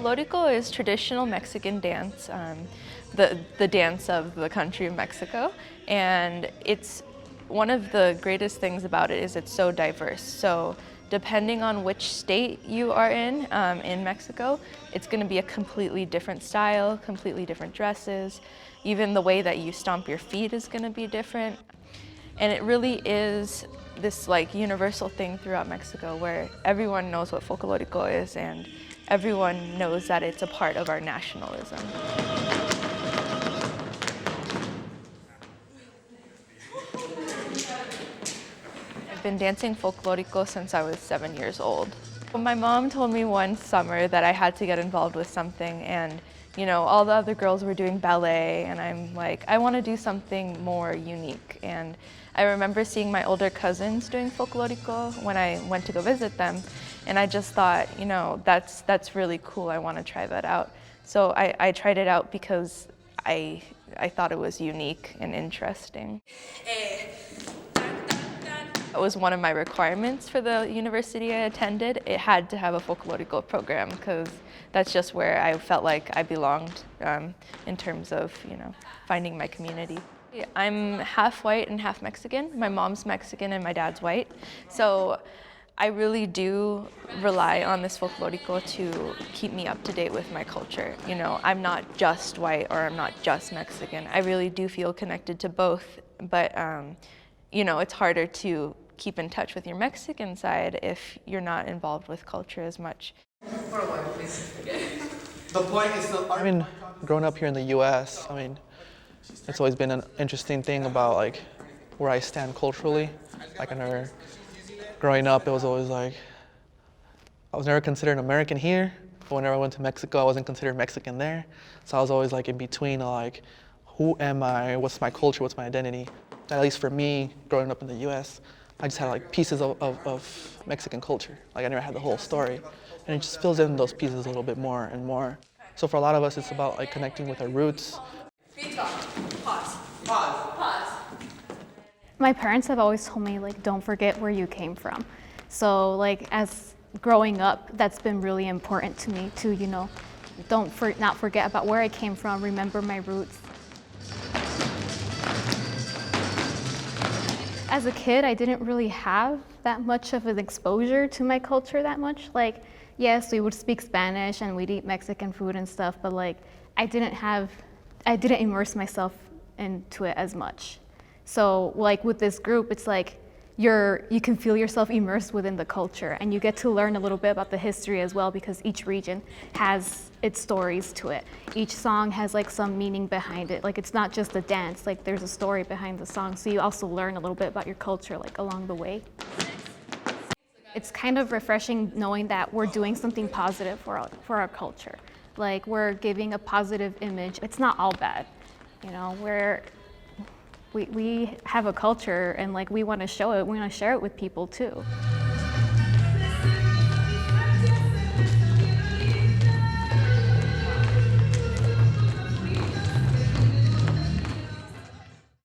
Folklórico is traditional Mexican dance, the dance of the country of Mexico, and it's one of the greatest things about it is it's so diverse. So depending on which state you are in Mexico, it's going to be a completely different style, completely different dresses. Even the way that you stomp your feet is going to be different. And it really is this like universal thing throughout Mexico where everyone knows what Folklórico is and everyone knows that it's a part of our nationalism. I've been dancing Folklórico since I was 7 years old. My mom told me one summer that I had to get involved with something, and you know, all the other girls were doing ballet, and I'm like, I want to do something more unique. And I remember seeing my older cousins doing Folklórico when I went to go visit them, and I just thought, you know, that's really cool. I want to try that out. So I tried it out because I thought it was unique and interesting. It was one of my requirements for the university I attended. It had to have a Folklórico program because that's just where I felt like I belonged in terms of, you know, finding my community. I'm half white and half Mexican. My mom's Mexican and my dad's white. So I really do rely on this Folklórico to keep me up to date with my culture. You know, I'm not just white or I'm not just Mexican. I really do feel connected to both, but you know, it's harder to keep in touch with your Mexican side if you're not involved with culture as much. The point is still, I mean, growing up here in the U.S., I mean, it's always been an interesting thing about like where I stand culturally. Like growing up, it was always like, I was never considered American here, but whenever I went to Mexico, I wasn't considered Mexican there. So I was always like in between, like, who am I? What's my culture? What's my identity? At least for me, growing up in the U.S., I just had like pieces of Mexican culture. Like I never had the whole story. And it just fills in those pieces a little bit more and more. So for a lot of us, it's about like connecting with our roots. Pause. My parents have always told me, like, don't forget where you came from. So like as growing up, that's been really important to me to, you know, not forget about where I came from, remember my roots. As a kid, I didn't really have that much of an exposure to my culture that much. Like, yes, we would speak Spanish and we'd eat Mexican food and stuff, but like, I didn't immerse myself into it as much. So like with this group, it's like you can feel yourself immersed within the culture and you get to learn a little bit about the history as well because each region has its stories to it. Each song has like some meaning behind it. Like it's not just a dance, like there's a story behind the song. So you also learn a little bit about your culture like along the way. It's kind of refreshing knowing that we're doing something positive for our culture. Like we're giving a positive image. It's not all bad, you know, we have a culture and like we want to show it, we want to share it with people too.